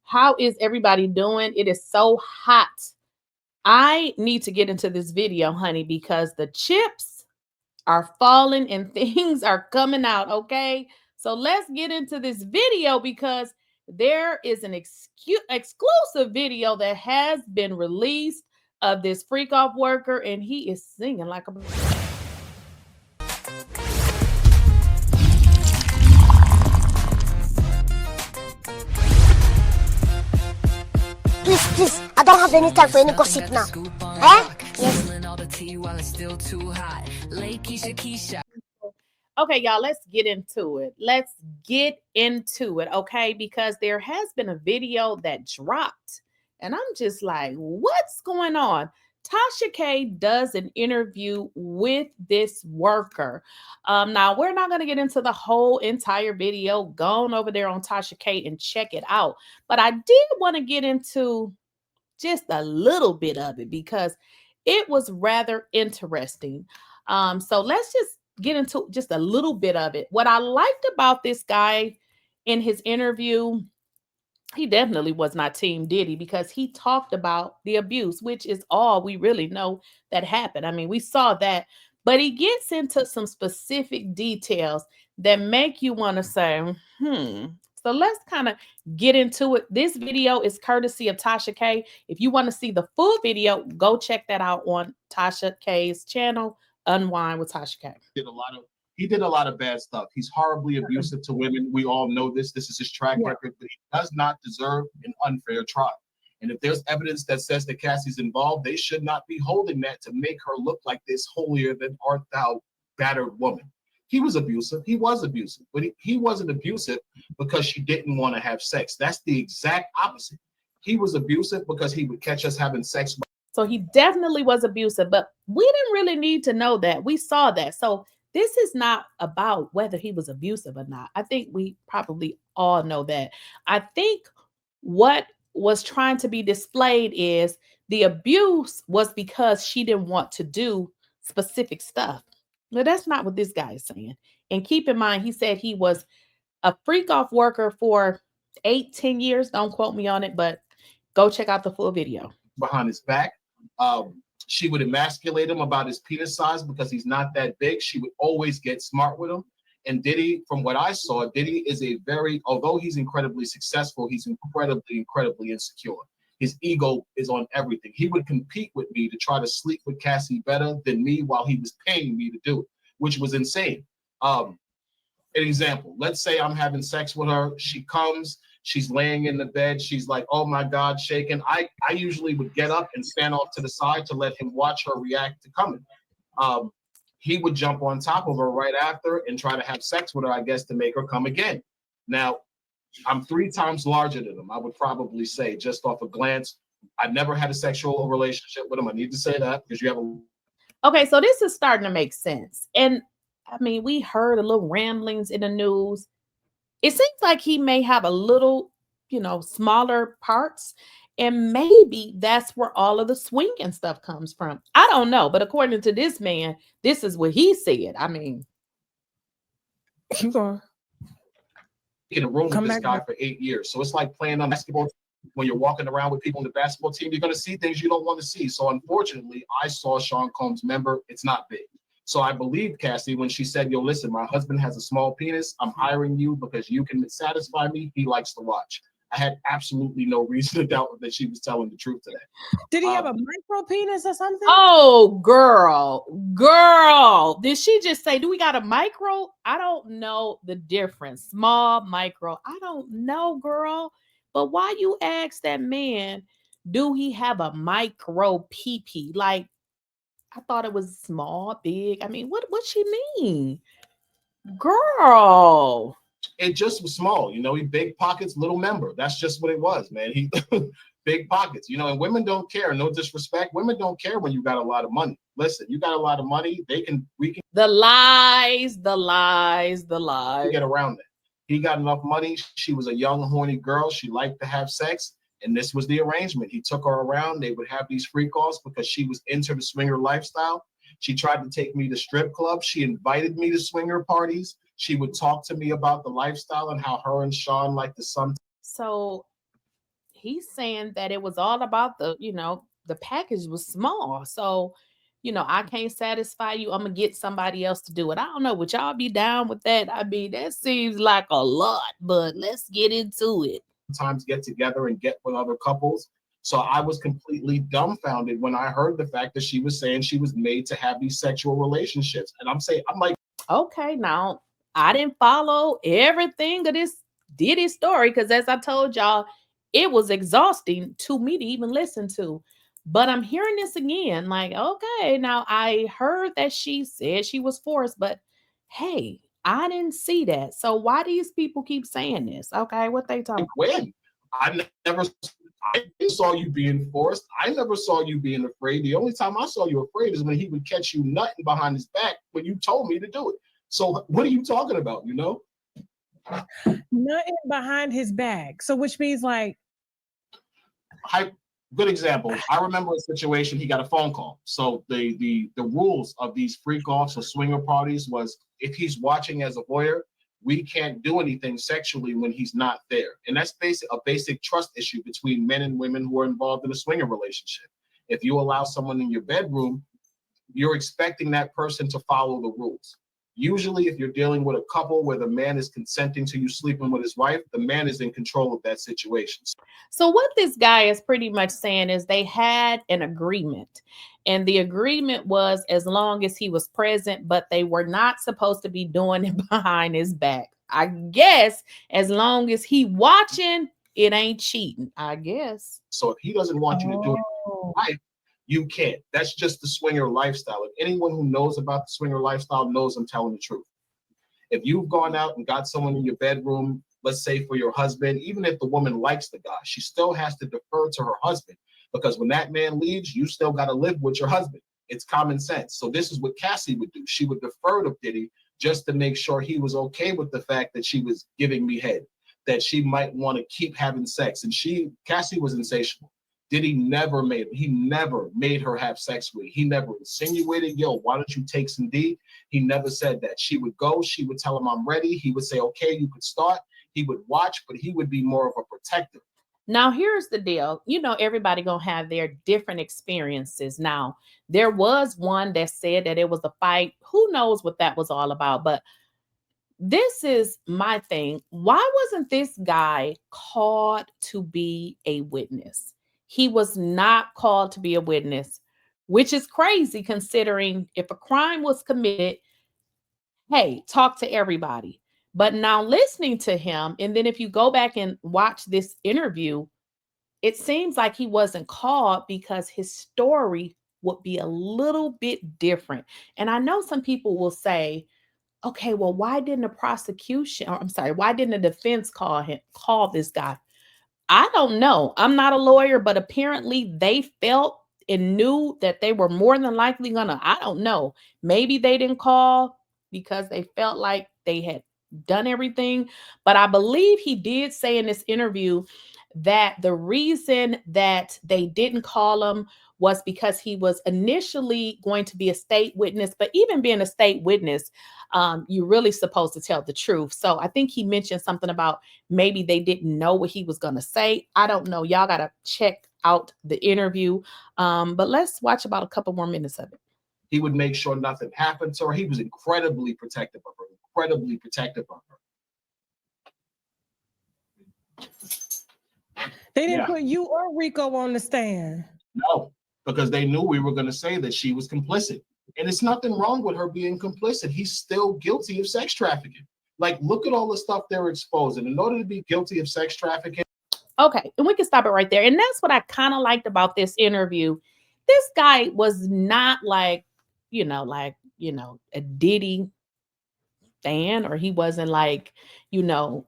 How is everybody doing? It is so hot. I need to get into this video, honey, because the chips are falling and things are coming out, okay? So let's get into this video because there is an exclusive video that has been released of this freak off worker, and he is singing like a... Please, I don't have any time for any gossip now. Eh? Yes. Okay, y'all, let's get into it. Let's get into it, okay? Because there has been a video that dropped, and I'm just like, what's going on? Tasha K does an interview with this worker. Now, we're not going to get into the whole entire video. Go on over there on Tasha K and check it out. But I did want to get into just a little bit of it because it was rather interesting. So let's just get into just a little bit of it. What I liked about this guy in his interview, he definitely was not Team Diddy because he talked about the abuse, which is all we really know that happened. I mean, we saw that, but he gets into some specific details that make you want to say, So let's kind of get into it. This video is courtesy of Tasha K. If you want to see the full video, go check that out on Tasha K's channel, Unwind with Tasha K. He did a lot of bad stuff. He's horribly abusive to women. We all know this. This is his track record, but he does not deserve an unfair trial. And if there's evidence that says that Cassie's involved, they should not be holding that to make her look like this holier than art thou battered woman. He was abusive. He was abusive, but he wasn't abusive because she didn't want to have sex. That's the exact opposite. He was abusive because he would catch us having sex. So he definitely was abusive, but we didn't really need to know that. We saw that. So this is not about whether he was abusive or not. I think we probably all know that. I think what was trying to be displayed is the abuse was because she didn't want to do specific stuff. But that's not what this guy is saying. And keep in mind, he said he was a freak off worker for 8-10 years. Don't quote me on it, but go check out the full video. Behind his back. She would emasculate him about his penis size because he's not that big. She would always get smart with him. And Diddy, from what I saw, Diddy is although he's incredibly successful, he's incredibly insecure. His ego is on everything. He would compete with me to try to sleep with Cassie better than me while he was paying me to do it, which was insane. An example, let's say I'm having sex with her. She comes, she's laying in the bed. She's like, oh my God, shaking. I usually would get up and stand off to the side to let him watch her react to coming. He would jump on top of her right after and try to have sex with her, I guess, to make her come again. Now, I'm 3 times larger than him, I would probably say, just off a glance. I never had a sexual relationship with him. I need to say that because you have a... Okay, so this is starting to make sense. And I mean, we heard a little ramblings in the news. It seems like he may have a little, smaller parts. And maybe that's where all of the swinging stuff comes from. I don't know. But according to this man, this is what he said. I mean, keep going. In a room with this guy for 8 years. So it's like playing on basketball. When you're walking around with people in the basketball team, you're going to see things you don't want to see. So unfortunately, I saw Seancombs' member. It's not big. So I believe Cassie when she said, yo, listen, my husband has a small penis. I'm hiring you because you can satisfy me. He likes to watch. I had absolutely no reason to doubt that she was telling the truth to that. Did he have a micro penis or something? Oh, girl. Did she just say, do we got a micro? I don't know the difference. Small, micro. I don't know, girl. But why you ask that man, do he have a micro pee-pee? Like, I thought it was small, big. I mean, what she mean? Girl. It just was small, he big pockets, little member. That's just what it was, man. He big pockets, and women don't care. No disrespect. Women don't care when you got a lot of money. Listen, you got a lot of money. We can. The lies. Get around that. He got enough money. She was a young, horny girl. She liked to have sex. And this was the arrangement. He took her around. They would have these freak-offs because she was into the swinger lifestyle. She tried to take me to strip clubs. She invited me to swinger parties. She would talk to me about the lifestyle and how her and Sean like to some. So he's saying that it was all about the package was small. So, I can't satisfy you. I'm gonna get somebody else to do it. I don't know. Would y'all be down with that? I mean, that seems like a lot, but let's get into it. Sometimes get together and get with other couples. So I was completely dumbfounded when I heard the fact that she was saying she was made to have these sexual relationships. And I'm like, Okay, now I didn't follow everything of this Diddy story because, as I told y'all, it was exhausting to me to even listen to. But I'm hearing this again. Like, okay, now I heard that she said she was forced, but hey, I didn't see that. So why these people keep saying this? Okay, what they talking? when? I saw you being forced. I never saw you being afraid. The only time I saw you afraid is when he would catch you nutting behind his back when you told me to do it. So what are you talking about, Nothing behind his back. So which means like good example. I remember a situation, he got a phone call. So the rules of these freak offs or swinger parties was if he's watching as a voyeur, we can't do anything sexually when he's not there. And that's a basic trust issue between men and women who are involved in a swinger relationship. If you allow someone in your bedroom, you're expecting that person to follow the rules. Usually, if you're dealing with a couple where the man is consenting to you sleeping with his wife, the man is in control of that situation. So what this guy is pretty much saying is they had an agreement. And the agreement was as long as he was present, but they were not supposed to be doing it behind his back. I guess as long as he watching, it ain't cheating, I guess. So if he doesn't want you to do it with your wife, you can't. That's just the swinger lifestyle. And anyone who knows about the swinger lifestyle knows I'm telling the truth. If you've gone out and got someone in your bedroom, let's say for your husband, even if the woman likes the guy, she still has to defer to her husband, because when that man leaves, you still got to live with your husband. It's common sense. So this is what Cassie would do. She would defer to Diddy just to make sure he was okay with the fact that she was giving me head, that she might want to keep having sex. And Cassie was insatiable. Diddy never made her have sex with. He never insinuated, yo, why don't you take some D? He never said that. She would go, she would tell him I'm ready. He would say, okay, you could start. He would watch, but he would be more of a protector. Now, here's the deal. Everybody gonna have their different experiences. Now, there was one that said that it was a fight. Who knows what that was all about? But this is my thing. Why wasn't this guy called to be a witness? He was not called to be a witness, which is crazy considering if a crime was committed, hey, talk to everybody. But now listening to him, and then if you go back and watch this interview, it seems like he wasn't called because his story would be a little bit different. And I know some people will say, okay, well, why didn't the prosecution, or I'm sorry, why didn't the defense call this guy? I don't know. I'm not a lawyer, but apparently they felt and knew that they were more than likely I don't know. Maybe they didn't call because they felt like they had done everything. But I believe he did say in this interview that the reason that they didn't call him was because he was initially going to be a state witness. But even being a state witness, you're really supposed to tell the truth. So I think he mentioned something about maybe they didn't know what he was going to say. I don't know. Y'all got to check out the interview. But let's watch about a couple more minutes of it. He would make sure nothing happened to her. He was incredibly protective of her. They didn't put you or Rico on the stand. No, because they knew we were going to say that she was complicit. And it's nothing wrong with her being complicit. He's still guilty of sex trafficking. Like, look at all the stuff they're exposing. In order to be guilty of sex trafficking. Okay, and we can stop it right there. And that's what I kind of liked about this interview. This guy was not like, a Diddy fan, or he wasn't like, feeling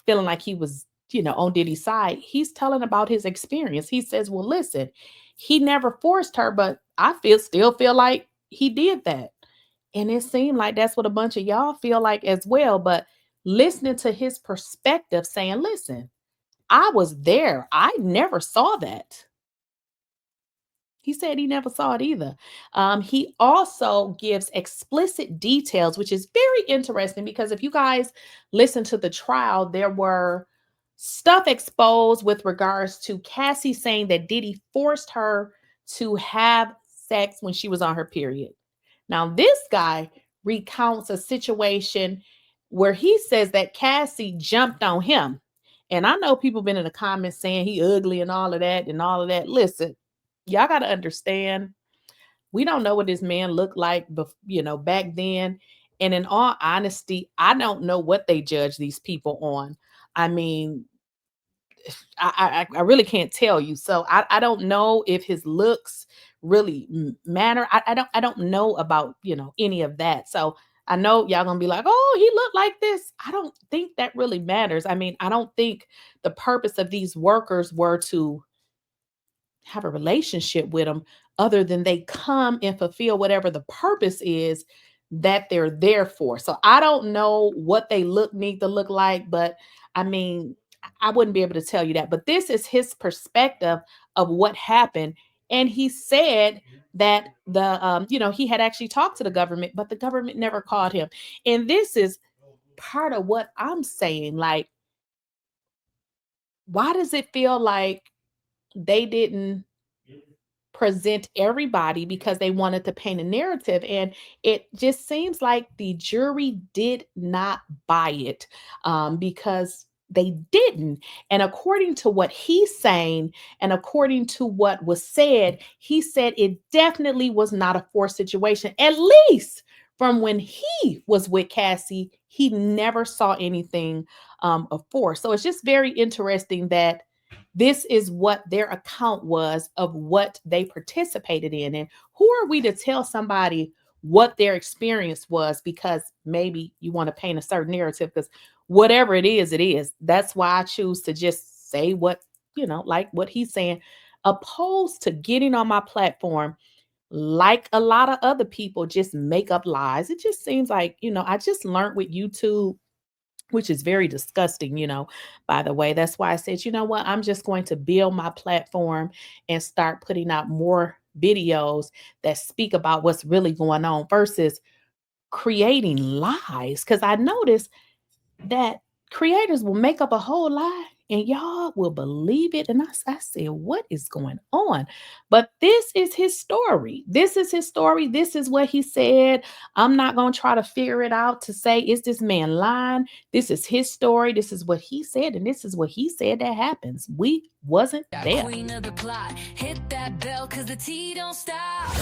like he was, on Diddy's side. He's telling about his experience. He says, well, listen, he never forced her, but I still feel like he did that. And it seemed like that's what a bunch of y'all feel like as well. But listening to his perspective, saying, listen, I was there. I never saw that. He said he never saw it either. He also gives explicit details, which is very interesting because if you guys listen to the trial, there were stuff exposed with regards to Cassie saying that Diddy forced her to have sex when she was on her period. Now, this guy recounts a situation where he says that Cassie jumped on him. And I know people been in the comments saying he ugly and all of that and all of that. Listen, y'all got to understand, we don't know what this man looked like, back then. And in all honesty, I don't know what they judge these people on. I mean, I really can't tell you. So I don't know if his looks really matter. I don't know about, any of that. So I know y'all gonna be like, oh, he looked like this. I don't think that really matters. I mean, I don't think the purpose of these workers were to have a relationship with them other than they come and fulfill whatever the purpose is that they're there for. So I don't know what they need to look like, but I mean, I wouldn't be able to tell you that. But this is his perspective of what happened. And he said that he had actually talked to the government, but the government never called him. And this is part of what I'm saying. Like, why does it feel like they didn't present everybody because they wanted to paint a narrative? And it just seems like the jury did not buy it, because they didn't. And according to what he's saying and according to what was said, he said it definitely was not a forced situation. At least from when he was with Cassie, he never saw anything of force. So it's just very interesting that this is what their account was of what they participated in. And who are we to tell somebody what their experience was because maybe you want to paint a certain narrative? Because whatever it is, it is. That's why I choose to just say what, like what he's saying, opposed to getting on my platform like a lot of other people just make up lies. It just seems like, I just learned with YouTube, which is very disgusting, by the way. That's why I said, you know what, I'm just going to build my platform and start putting out more videos that speak about what's really going on versus creating lies. Because I noticed that creators will make up a whole lie and y'all will believe it. And I said, what is going on? But this is his story. This is his story. This is what he said. I'm not going to try to figure it out to say, is this man lying? This is his story. This is what he said. And this is what he said that happens. We wasn't there. Queen of the plot, hit that bell 'cause the tea don't stop.